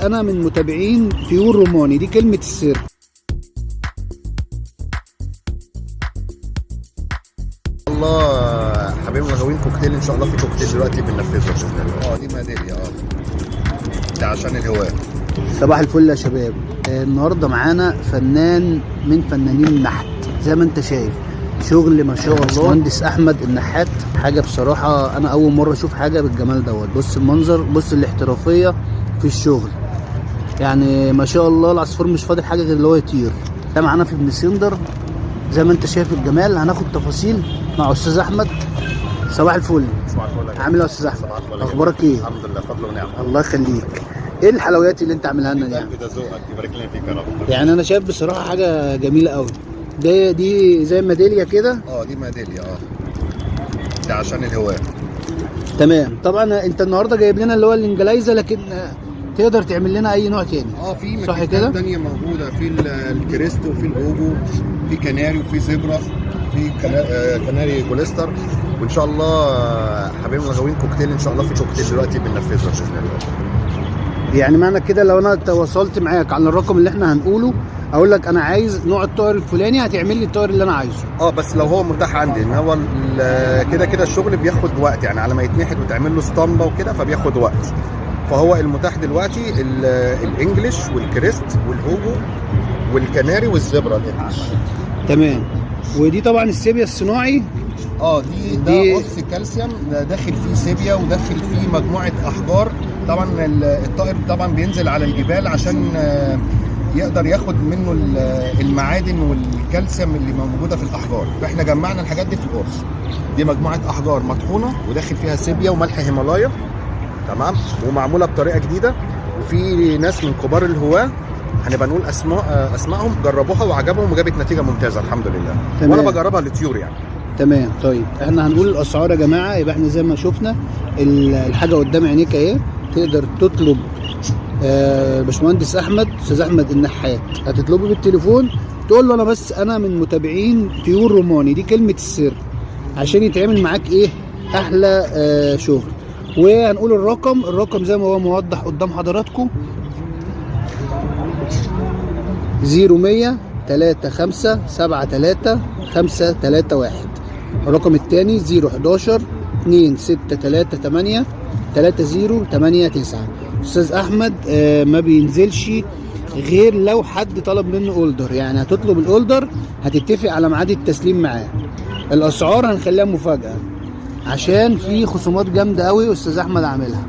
انا من متابعين طيور روماني، دي كلمة السر. الله حبيبي مغاوين كوكتيل ان شاء الله. في كوكتيل دلوقتي بننفذه باذن الله. دي ميداليه ده عشان الهواء. صباح الفل يا شباب. النهارده معانا فنان من فنانين النحت زي ما انت شايف، شغل ما شاء الله. مهندس احمد النحات، حاجه بصراحه انا اول مره اشوف حاجه بالجمال دوت. بص المنظر، بص الاحترافيه في الشغل، يعني ما شاء الله. العصفور مش فاضل حاجه غير اللي هو يطير. ده معانا في ابن سندر زي ما انت شايف الجمال. هناخد تفاصيل مع استاذ احمد. صباح الفل. صباح الفل. عامل ايه يا استاذ احمد؟ اخبارك ايه؟ الحمد لله، فضل ونعم. الله يخليك. ايه الحلويات اللي انت عاملها لنا دي؟ ده ذوقك، يبارك لنا فيك يا رب. يعني انا شايف بصراحه حاجه جميله قوي. دي زي ميداليه كده. دي ميداليه ده عشان الهواء. تمام. طبعا انت النهارده جايب لنا اللي هو الانجلايزه، لكن تقدر تعمل لنا اي نوع تاني. في صح كده؟ تانية موجوده، في الكريست وفي الاوجو، في كناري وفي زبره، في كناري كوليستر. وان شاء الله حبيبي مغاوين كوكتيل ان شاء الله. في كوكتيل دلوقتي بننفذه باذن الله. يعني معنى كده لو انا تواصلت معاك على الرقم اللي احنا هنقوله، اقول لك انا عايز نوع الطائر الفلاني، هتعمل لي الطائر اللي انا عايزه. بس لو هو متاح عندي. ان هو كده الشغل بياخد وقت، يعني على ما يتنحت وتعمل له اسطمبه وكده فبياخد وقت. فهو المتاح دلوقتي الانجليش والكريست والاوجو والكناري والزبره دي. تمام. ودي طبعا السيبيا الصناعي. ده قرص كالسيوم داخل فيه سيبيا وداخل فيه مجموعه احجار. طبعا الطائر طبعا بينزل على الجبال عشان يقدر ياخد منه المعادن والكالسيوم اللي موجوده في الاحجار. فاحنا جمعنا الحاجات دي في القرص. دي مجموعه احجار مطحونه وداخل فيها سيبيا وملح هيمالايا، تمام، ومعموله بطريقه جديده. وفي ناس من كبار الهواه هنبقى نقول اسمائهم جربوها وعجبهم وجابت نتيجه ممتازه الحمد لله. تمام. وانا بجربها للطيور يعني. تمام. طيب احنا هنقول الاسعار يا جماعه. يبقى احنا زي ما شفنا الحاجه قدام عينيك اهي. تقدر تطلب باشمهندس احمد، استاذ احمد النحات. هتطلبه بالتليفون، تقول له انا من متابعين طيور روماني، دي كلمه السر، عشان يتعمل معاك ايه احلى شغل. وهنقول الرقم زي ما هو موضح قدام حضراتكم: 0100 35 73 531. الرقم الثاني 011 2638 3089. استاذ احمد ما بينزلش غير لو حد طلب منه اوردر، يعني هتطلب الاوردر هتتفق على ميعاد التسليم معاه. الاسعار هنخليها مفاجاه عشان في خصومات جامده قوي استاذ احمد عاملها.